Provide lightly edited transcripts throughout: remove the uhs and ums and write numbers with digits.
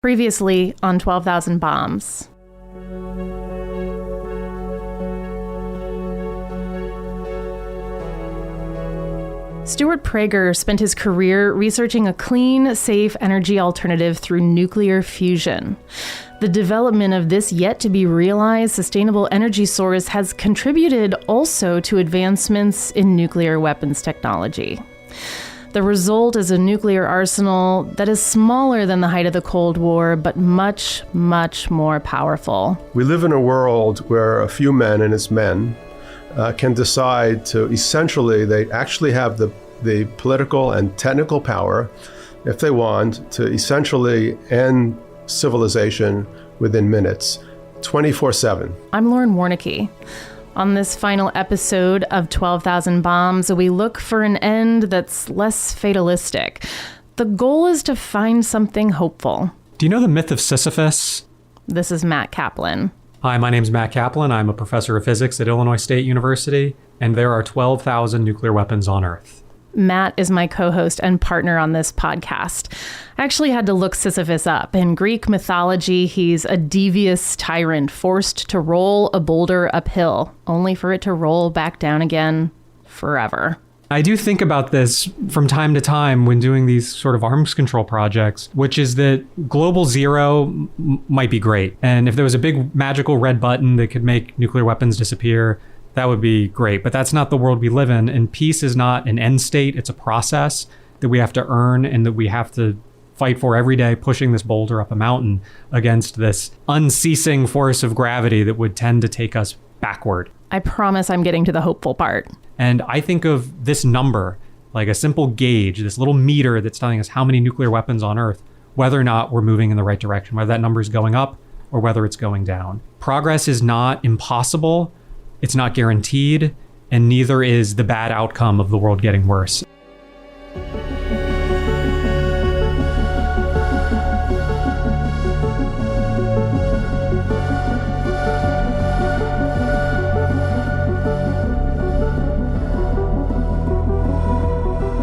Previously on 12,000 Bombs. Stuart Prager spent his career researching a clean, safe energy alternative through nuclear fusion. The development of this yet-to-be-realized sustainable energy source has contributed also to advancements in nuclear weapons technology. The result is a nuclear arsenal that is smaller than the height of the Cold War, but much, much more powerful. We live in a world where a few men and it's men can decide to essentially, they actually have the political and technical power, if they want, to essentially end civilization within minutes, 24/7. I'm Lauren Warnicki. On this final episode of 12,000 Bombs, we look for an end that's less fatalistic. The goal is to find something hopeful. Do you know the myth of Sisyphus? This is Matt Kaplan. Hi, my name's Matt Kaplan. I'm a professor of physics at Illinois State University, and there are 12,000 nuclear weapons on Earth. Matt is my co-host and partner on this podcast. I actually had to look Sisyphus up. In Greek mythology, he's a devious tyrant forced to roll a boulder uphill, only for it to roll back down again forever. I do think about this from time to time when doing these sort of arms control projects, which is that global zero might be great. And if there was a big magical red button that could make nuclear weapons disappear, that would be great. But that's not the world we live in. And peace is not an end state. It's a process that we have to earn and that we have to fight for every day, pushing this boulder up a mountain against this unceasing force of gravity that would tend to take us backward. I promise I'm getting to the hopeful part. And I think of this number like a simple gauge, this little meter that's telling us how many nuclear weapons on Earth, whether or not we're moving in the right direction, whether that number is going up or whether it's going down. Progress is not impossible. It's not guaranteed, and neither is the bad outcome of the world getting worse.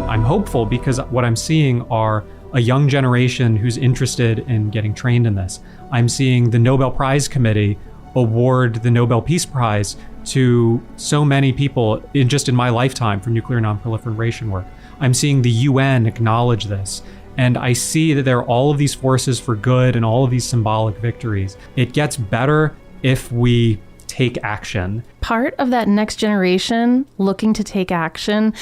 I'm hopeful because what I'm seeing are a young generation who's interested in getting trained in this. I'm seeing the Nobel Prize Committee award the Nobel Peace Prize to so many people in my lifetime for nuclear nonproliferation work. I'm seeing the UN acknowledge this. And I see that there are all of these forces for good and all of these symbolic victories. It gets better if we take action. Part of that next generation looking to take action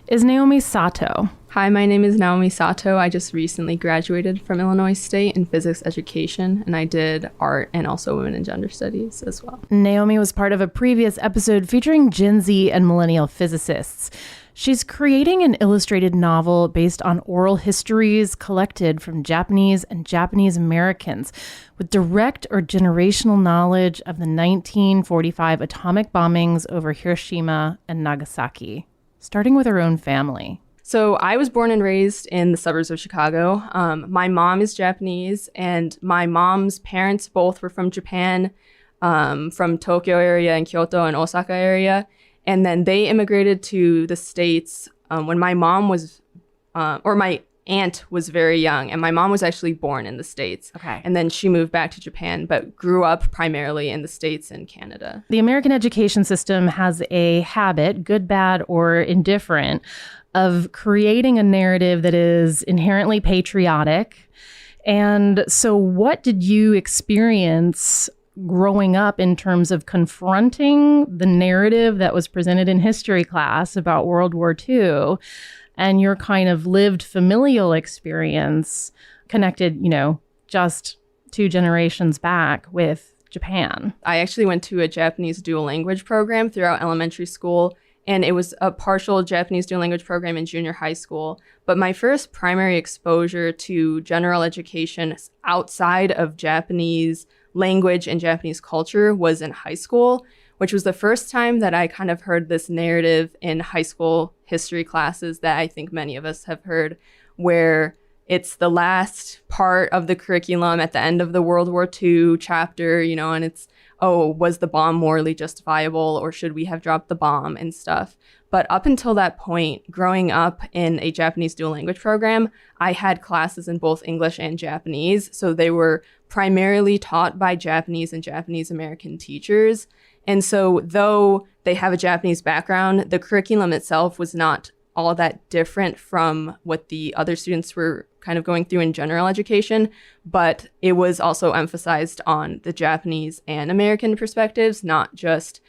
is Naomi Satoh. Hi, my name is Naomi Satoh. I just recently graduated from Illinois State in physics education, and I did art and also women and gender studies as well. Naomi was part of a previous episode featuring Gen Z and millennial physicists. She's creating an illustrated novel based on oral histories collected from Japanese and Japanese Americans with direct or generational knowledge of the 1945 atomic bombings over Hiroshima and Nagasaki, starting with her own family. So I was born and raised in the suburbs of Chicago. My mom is Japanese, and my mom's parents both were from Japan, from Tokyo area and Kyoto and Osaka area. And then they immigrated to the States when my mom was, or my aunt was very young. And my mom was actually born in the States. Okay. And then she moved back to Japan, but grew up primarily in the States and Canada. The American education system has a habit, good, bad, or indifferent, of creating a narrative that is inherently patriotic. And so what did you experience growing up in terms of confronting the narrative that was presented in history class about World War II and your kind of lived familial experience connected, just 2 generations back with Japan? I actually went to a Japanese dual language program throughout elementary school. And it was a partial Japanese dual language program in junior high school. But my first primary exposure to general education outside of Japanese language and Japanese culture was in high school, which was the first time that I kind of heard this narrative in high school history classes that I think many of us have heard, where it's the last part of the curriculum at the end of the World War II chapter, and it's, oh, was the bomb morally justifiable or should we have dropped the bomb and stuff? But up until that point, growing up in a Japanese dual language program, I had classes in both English and Japanese. So they were primarily taught by Japanese and Japanese American teachers. And so though they have a Japanese background, the curriculum itself was not all that different from what the other students were kind of going through in general education, but it was also emphasized on the Japanese and American perspectives, not just,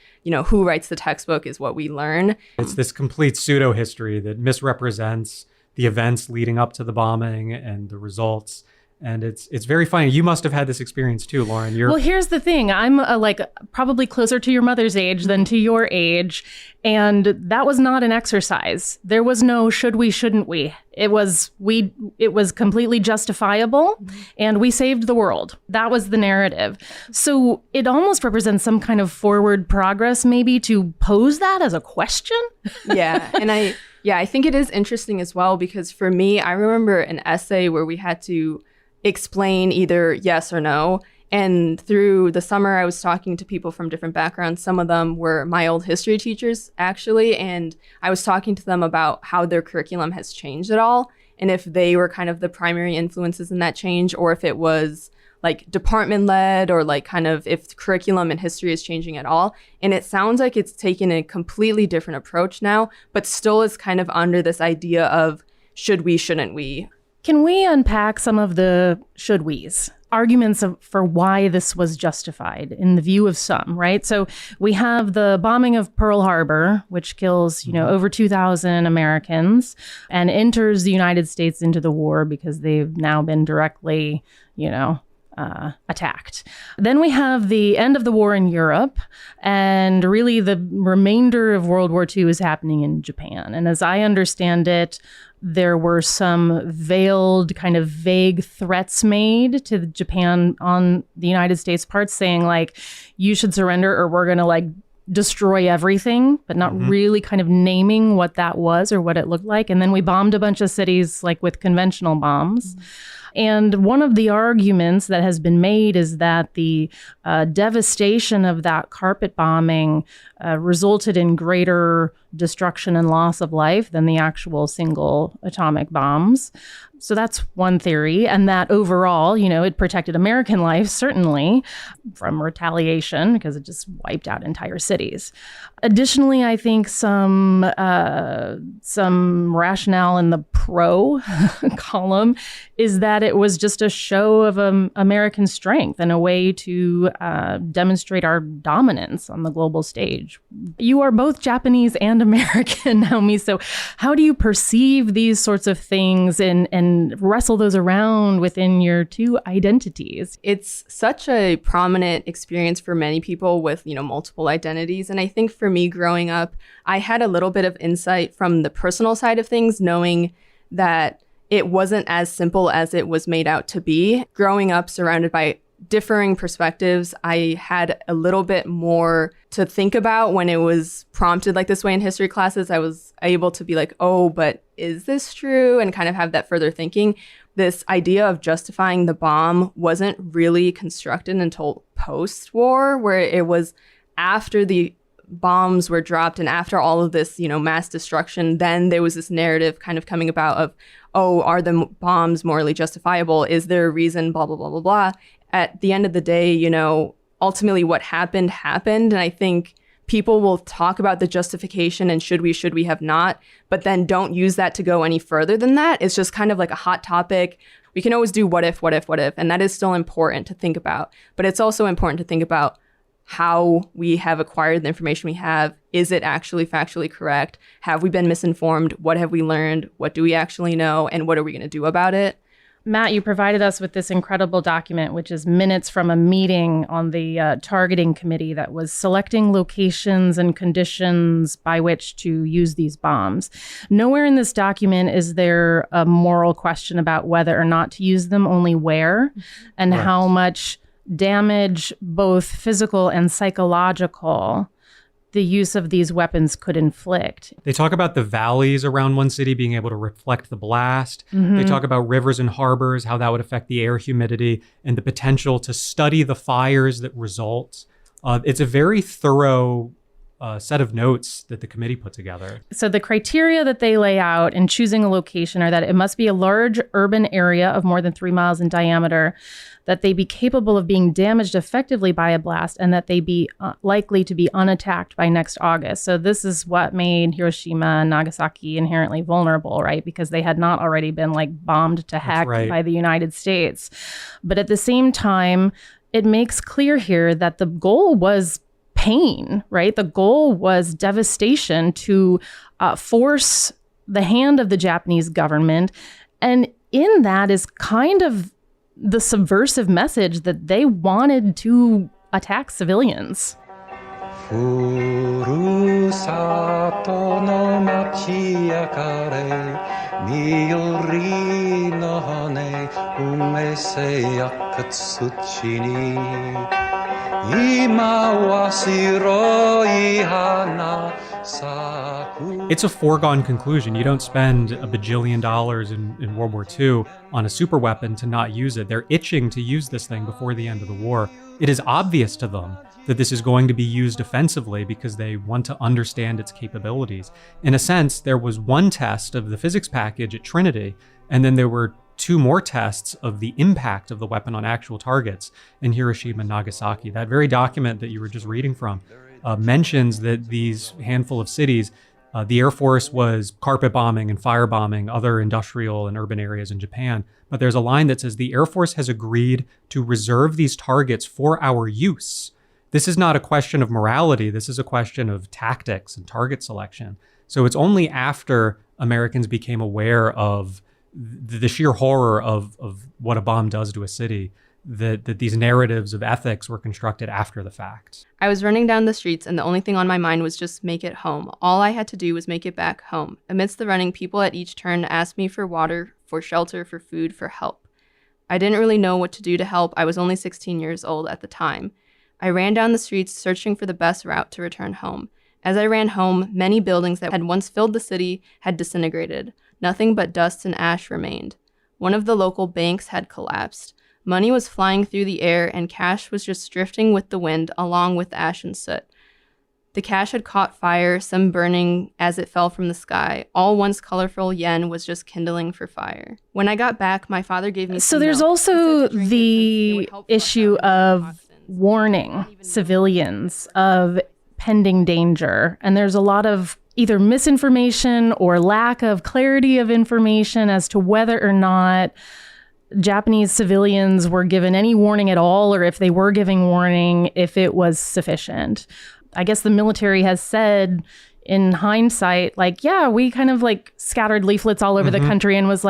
who writes the textbook is what we learn. It's this complete pseudo history that misrepresents the events leading up to the bombing and the results. And it's very funny. You must have had this experience too, Lauren. Well, here's the thing. I'm probably closer to your mother's age than to your age. And that was not an exercise. There was no should we, shouldn't we. It was completely justifiable, and we saved the world. That was the narrative. So it almost represents some kind of forward progress, maybe, to pose that as a question. Yeah. And I think it is interesting as well, because for me, I remember an essay where we had to explain either yes or no. And through the summer, I was talking to people from different backgrounds. Some of them were my old history teachers, actually. And I was talking to them about how their curriculum has changed at all, and if they were kind of the primary influences in that change, or if it was like department led, or like kind of if curriculum and history is changing at all. And it sounds like it's taken a completely different approach now, but still is kind of under this idea of should we, shouldn't we? Can we unpack some of the should we's? Arguments for why this was justified in the view of some, right? So we have the bombing of Pearl Harbor, which kills, over 2,000 Americans and enters the United States into the war because they've now been directly, attacked. Then we have the end of the war in Europe, and really the remainder of World War II is happening in Japan. And as I understand it, there were some veiled, kind of vague threats made to Japan on the United States part, saying like, you should surrender or we're going to destroy everything, but not really kind of naming what that was or what it looked like. And then we bombed a bunch of cities with conventional bombs. And one of the arguments that has been made is that the devastation of that carpet bombing resulted in greater destruction and loss of life than the actual single atomic bombs. So that's one theory. And that overall, it protected American life, certainly, from retaliation because it just wiped out entire cities. Additionally, I think some rationale in the pro column is that it was just a show of American strength and a way to demonstrate our dominance on the global stage. You are both Japanese and American, Naomi. So how do you perceive these sorts of things and wrestle those around within your two identities? It's such a prominent experience for many people with, multiple identities. And I think for me growing up, I had a little bit of insight from the personal side of things, knowing that it wasn't as simple as it was made out to be. Growing up surrounded by differing perspectives, I had a little bit more to think about when it was prompted like this way in history classes. I was able to be like, oh, but is this true? And kind of have that further thinking. This idea of justifying the bomb wasn't really constructed until post-war, where it was after the bombs were dropped and after all of this, mass destruction, then there was this narrative kind of coming about of, oh, are the bombs morally justifiable? Is there a reason? Blah, blah, blah, blah, blah. At the end of the day, ultimately what happened. And I think people will talk about the justification and should we have not, but then don't use that to go any further than that. It's just kind of like a hot topic. We can always do what if, and that is still important to think about. But it's also important to think about how we have acquired the information we have. Is it actually factually correct? Have we been misinformed? What have we learned? What do we actually know? And what are we going to do about it? Matt, you provided us with this incredible document, which is minutes from a meeting on the targeting committee that was selecting locations and conditions by which to use these bombs. Nowhere in this document is there a moral question about whether or not to use them, only where and Right. how much damage, both physical and psychological, the use of these weapons could inflict. They talk about the valleys around one city being able to reflect the blast. They talk about rivers and harbors, how that would affect the air humidity and the potential to study the fires that result. It's a very thorough set of notes that the committee put together. So the criteria that they lay out in choosing a location are that it must be a large urban area of more than 3 miles in diameter, that they be capable of being damaged effectively by a blast, and that they be likely to be unattacked by next August. So this is what made Hiroshima and Nagasaki inherently vulnerable, right? Because they had not already been bombed to heck by the United States. But at the same time, it makes clear here that the goal was pain, right? The goal was devastation to force the hand of the Japanese government. And in that is kind of the subversive message that they wanted to attack civilians. ふるさとの街やかれ緑の羽埋めせやく土に今は白い花咲く It's a foregone conclusion. You don't spend a bajillion dollars in World War II on a super weapon to not use it. They're itching to use this thing before the end of the war. It is obvious to them that this is going to be used offensively because they want to understand its capabilities. In a sense, there was one test of the physics package at Trinity, and then there were 2 more tests of the impact of the weapon on actual targets in Hiroshima and Nagasaki. That very document that you were just reading from mentions that these handful of cities, the Air Force was carpet bombing and firebombing other industrial and urban areas in Japan. But there's a line that says the Air Force has agreed to reserve these targets for our use. This is not a question of morality. This is a question of tactics and target selection. So it's only after Americans became aware of the sheer horror of what a bomb does to a city that these narratives of ethics were constructed after the fact. I was running down the streets and the only thing on my mind was just make it home. All I had to do was make it back home. Amidst the running, people at each turn asked me for water, for shelter, for food, for help. I didn't really know what to do to help. I was only 16 years old at the time. I ran down the streets searching for the best route to return home. As I ran home, many buildings that had once filled the city had disintegrated. Nothing but dust and ash remained. One of the local banks had collapsed. Money was flying through the air and cash was just drifting with the wind along with ash and soot. The cash had caught fire, some burning as it fell from the sky. All once colorful yen was just kindling for fire. When I got back, my father gave me So some there's milk. also He said to drink it since it the would help issue flush out of toxins. warning civilians of pending danger. And there's a lot of either misinformation or lack of clarity of information as to whether or not Japanese civilians were given any warning at all, or if they were giving warning, if it was sufficient. I guess the military has said in hindsight, yeah, we kind of scattered leaflets all over the country and was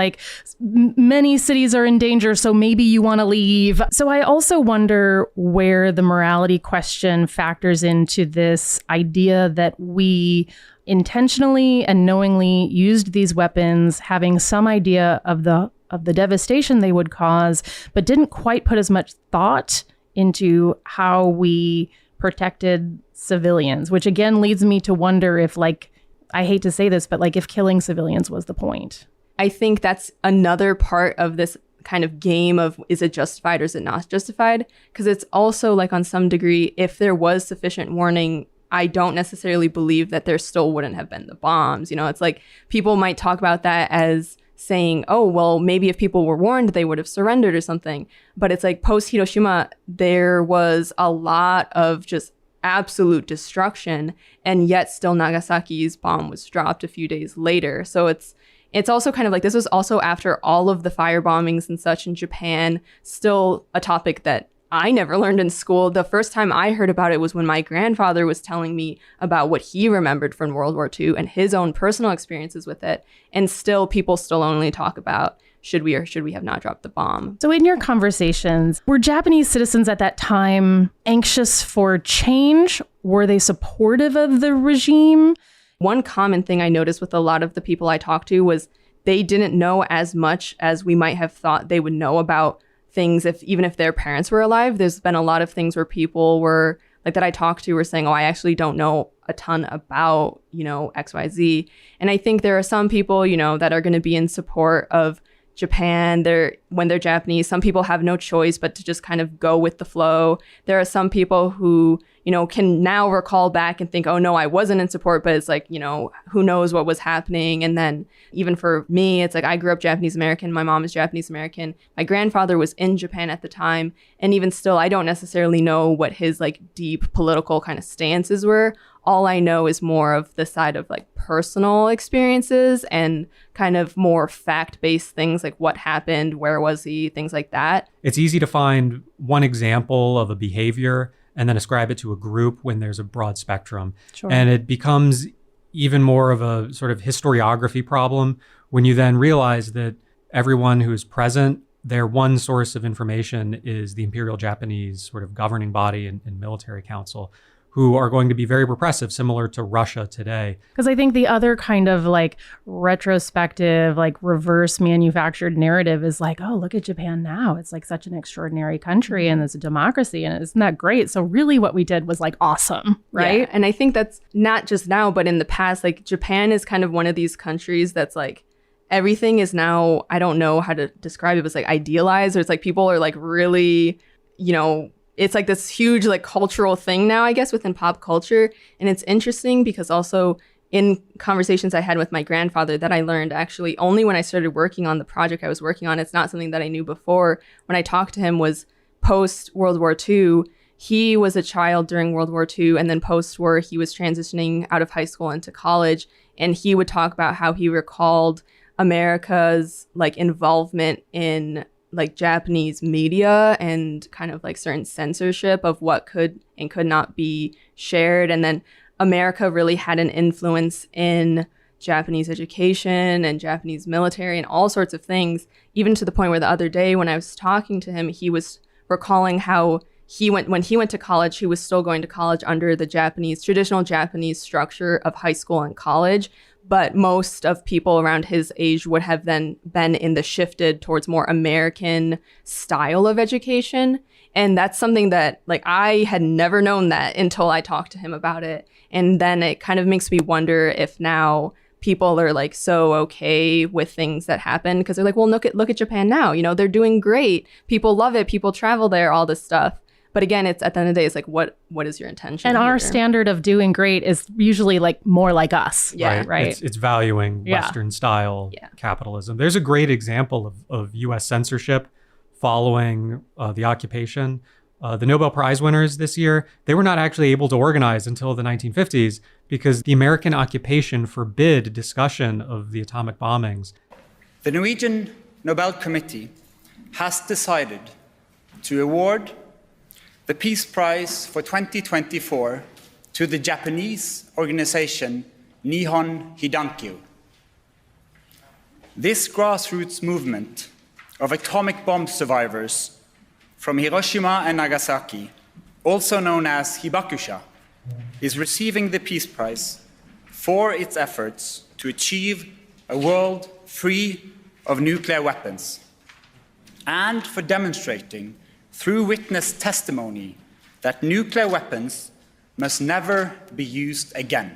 many cities are in danger, so maybe you want to leave. So I also wonder where the morality question factors into this idea that we intentionally and knowingly used these weapons, having some idea of the devastation they would cause, but didn't quite put as much thought into how we protected civilians, which again leads me to wonder if, I hate to say this, but if killing civilians was the point. I think that's another part of this kind of game of, is it justified or is it not justified? Because it's also on some degree, if there was sufficient warning, I don't necessarily believe that there still wouldn't have been the bombs. It's people might talk about that as saying, oh, well, maybe if people were warned, they would have surrendered or something. But it's post Hiroshima, there was a lot of just absolute destruction, and yet still Nagasaki's bomb was dropped a few days later. So it's also kind of this was also after all of the fire bombings and such in Japan, still a topic that I never learned in school. The first time I heard about it was when my grandfather was telling me about what he remembered from World War II and his own personal experiences with it. And still, people still only talk about should we or should we have not dropped the bomb. So in your conversations, were Japanese citizens at that time anxious for change? Were they supportive of the regime? One common thing I noticed with a lot of the people I talked to was they didn't know as much as we might have thought they would know about things even if their parents were alive. There's been a lot of things where people were that I talked to were saying, oh, I actually don't know a ton about, XYZ. And I think there are some people, that are going to be in support of Japan, when they're Japanese, some people have no choice but to just kind of go with the flow. There are some people who, can now recall back and think, oh no, I wasn't in support, but it's like, who knows what was happening. And then even for me, it's like I grew up Japanese American. My mom is Japanese American. My grandfather was in Japan at the time. And even still, I don't necessarily know what his like deep political kind of stances were. All I know is more of the side of like personal experiences and kind of more fact-based things like what happened, where was he, things like that. It's easy to find one example of a behavior and then ascribe it to a group when there's a broad spectrum. Sure. And it becomes even more of a sort of historiography problem when you then realize that everyone who is present, their one source of information is the Imperial Japanese sort of governing body and military council, who are going to be very repressive, similar to Russia today. Because I think the other kind of like retrospective, like reverse manufactured narrative is like, oh, look at Japan now. It's like such an extraordinary country and it's a democracy and isn't that great? So really what we did was like awesome, right? Yeah. And I think that's not just now, but in the past, like Japan is kind of one of these countries that's like, everything is now, I don't know how to describe it, but it's like idealized, or it's like people are like really, it's like this huge like cultural thing now, I guess, within pop culture. And it's interesting because also in conversations I had with my grandfather that I learned actually only when I started working on the project I was working on. It's not something that I knew before. When I talked to him was post World War II. He was a child during World War II, and then post-war he was transitioning out of high school into college. And he would talk about how he recalled America's like involvement in like Japanese media and kind of like certain censorship of what could and could not be shared. And then America really had an influence in Japanese education and Japanese military and all sorts of things, even to the point where the other day when I was talking to him, he was recalling how when he went to college, he was still going to college under the traditional Japanese structure of high school and college. But most of people around his age would have then been in the shifted towards more American style of education. And that's something that like I had never known that until I talked to him about it. And then it kind of makes me wonder if now people are like so okay with things that happen because they're like, well, look at Japan now. They're doing great. People love it. People travel there, all this stuff. But again, it's at the end of the day, it's like, what is your intention? And here? our standard of doing great is usually like more like us. Yeah. Right. It's valuing Western style capitalism. There's a great example of U.S. censorship following the occupation. The Nobel Prize winners this year, they were not actually able to organize until the 1950s because the American occupation forbid discussion of the atomic bombings. The Norwegian Nobel Committee has decided to award the Peace Prize for 2024 to the Japanese organization Nihon Hidankyō. This grassroots movement of atomic bomb survivors from Hiroshima and Nagasaki, also known as Hibakusha, is receiving the Peace Prize for its efforts to achieve a world free of nuclear weapons and for demonstrating through witness testimony that nuclear weapons must never be used again.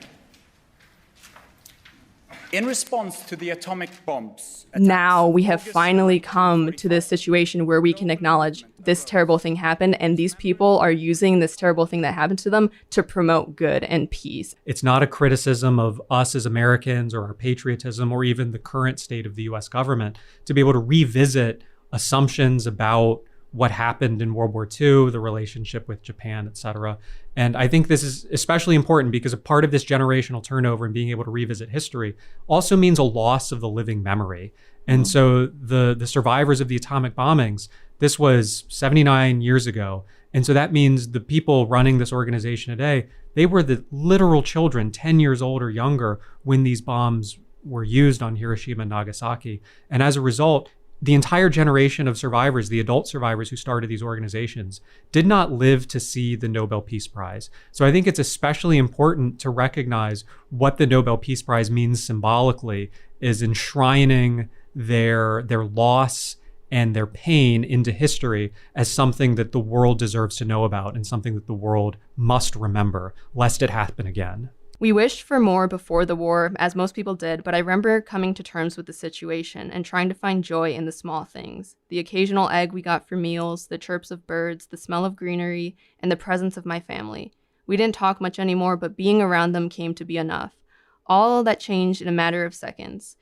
In response to the atomic bombs, now we have finally come to this situation where we can acknowledge this terrible thing happened, and these people are using this terrible thing that happened to them to promote good and peace. It's not a criticism of us as Americans or our patriotism or even the current state of the US government to be able to revisit assumptions about what happened in World War II, the relationship with Japan, et cetera. And I think this is especially important because a part of this generational turnover and being able to revisit history also means a loss of the living memory. And so the survivors of the atomic bombings, this was 79 years ago. And so that means the people running this organization today, they were the literal children, 10 years old or younger, when these bombs were used on Hiroshima and Nagasaki. And as a result, the entire generation of survivors, the adult survivors who started these organizations, did not live to see the Nobel Peace Prize. So I think it's especially important to recognize what the Nobel Peace Prize means symbolically is enshrining their loss and their pain into history as something that the world deserves to know about and something that the world must remember, lest it happen again. We wished for more before the war, as most people did, but I remember coming to terms with the situation and trying to find joy in the small things. The occasional egg we got for meals, the chirps of birds, the smell of greenery, and the presence of my family. We didn't talk much anymore, but being around them came to be enough. All that changed in a matter of seconds.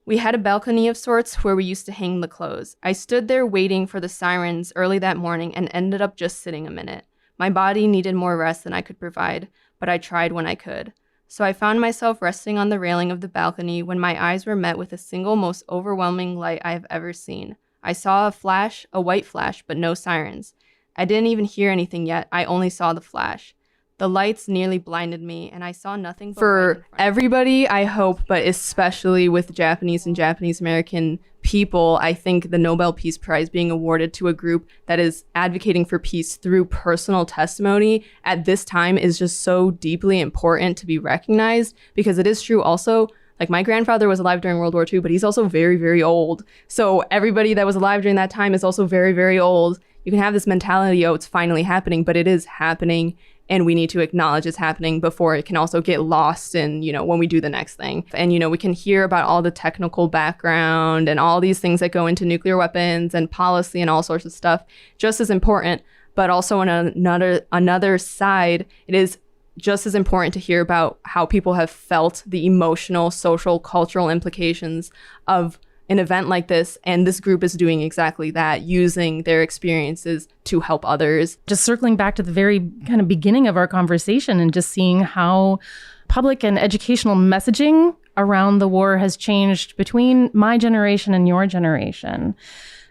We had a balcony of sorts where we used to hang the clothes. I stood there waiting for the sirens early that morning and ended up just sitting a minute. My body needed more rest than I could provide, but I tried when I could. So I found myself resting on the railing of the balcony when my eyes were met with the single most overwhelming light I have ever seen. I saw a flash, a white flash, but no sirens. I didn't even hear anything yet. I only saw the flash. The lights nearly blinded me, and I saw nothing but for everybody, I hope, but especially with Japanese and Japanese American people, I think the Nobel Peace Prize being awarded to a group that is advocating for peace through personal testimony at this time is just so deeply important to be recognized, because it is true also, like my grandfather was alive during World War II, but he's also very, very old. So everybody that was alive during that time is also very, very old. You can have this mentality, oh, it's finally happening, but it is happening. And we need to acknowledge it's happening before it can also get lost in, when we do the next thing. And, we can hear about all the technical background and all these things that go into nuclear weapons and policy and all sorts of stuff, just as important. But also on another side, it is just as important to hear about how people have felt the emotional, social, cultural implications of an event like this, and this group is doing exactly that, using their experiences to help others. Just circling back to the very kind of beginning of our conversation and just seeing how public and educational messaging around the war has changed between my generation and your generation.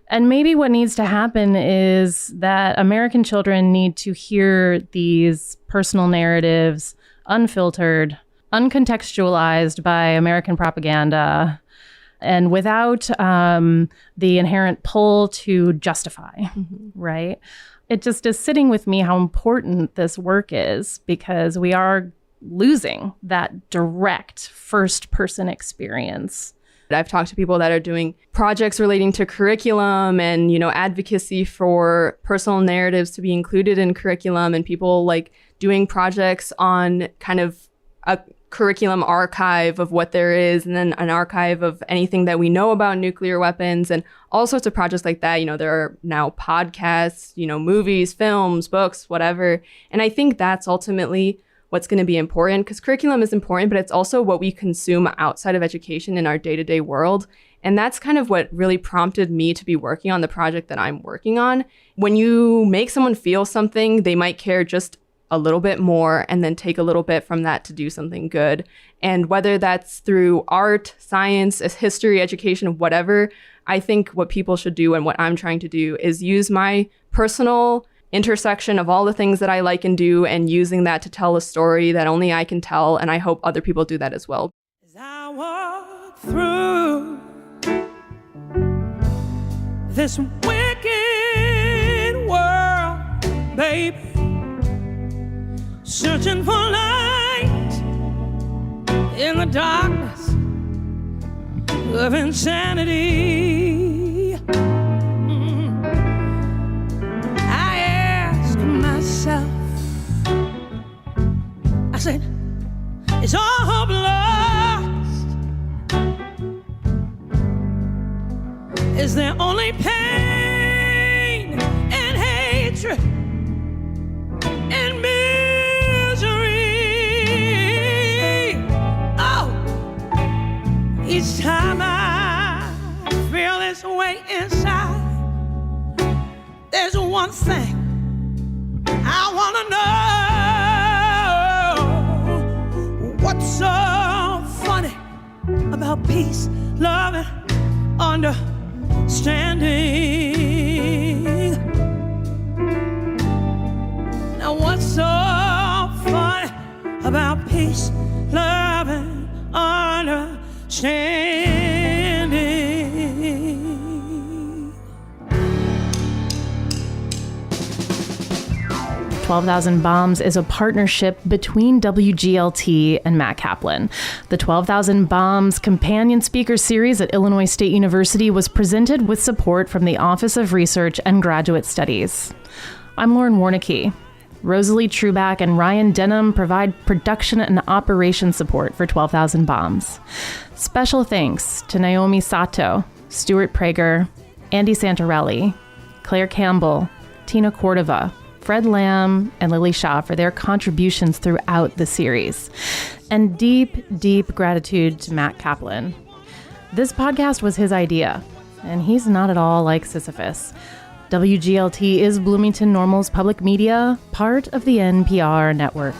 And maybe what needs to happen is that American children need to hear these personal narratives unfiltered, uncontextualized by American propaganda, and without the inherent pull to justify, right? It just is sitting with me how important this work is, because we are losing that direct first-person experience. I've talked to people that are doing projects relating to curriculum and, advocacy for personal narratives to be included in curriculum, and people like doing projects on kind of a curriculum archive of what there is, and then an archive of anything that we know about nuclear weapons and all sorts of projects like that. There are now podcasts, movies, films, books, whatever. And I think that's ultimately what's going to be important, because curriculum is important, but it's also what we consume outside of education in our day-to-day world. And that's kind of what really prompted me to be working on the project that I'm working on. When you make someone feel something, they might care just a little bit more, and then take a little bit from that to do something good. And whether that's through art, science, history, education, whatever, I think what people should do, and what I'm trying to do, is use my personal intersection of all the things that I like and do, and using that to tell a story that only I can tell. And I hope other people do that as well. As I walk through this wicked world, baby, searching for light in the darkness of insanity. I ask myself, I said, is all hope lost? Is there only pain and hatred and each time I feel this way inside, there's one thing I want to know. What's so funny about peace, love, and understanding? Now what's so funny about peace, love, and understanding? 12,000 Bombs is a partnership between WGLT and Matt Kaplan. The 12,000 Bombs Companion Speaker Series at Illinois State University was presented with support from the Office of Research and Graduate Studies. I'm Lauren Warnicki. Rosalie Truback and Ryan Denham provide production and operation support for 12,000 Bombs. Special thanks to Naomi Satoh, Stuart Prager, Andy Santarelli, Claire Campbell, Tina Cordova, Fred Lamb, and Lily Shaw for their contributions throughout the series. And deep, deep gratitude to Matt Kaplan. This podcast was his idea, and he's not at all like Sisyphus. WGLT is Bloomington Normal's public media, part of the NPR network.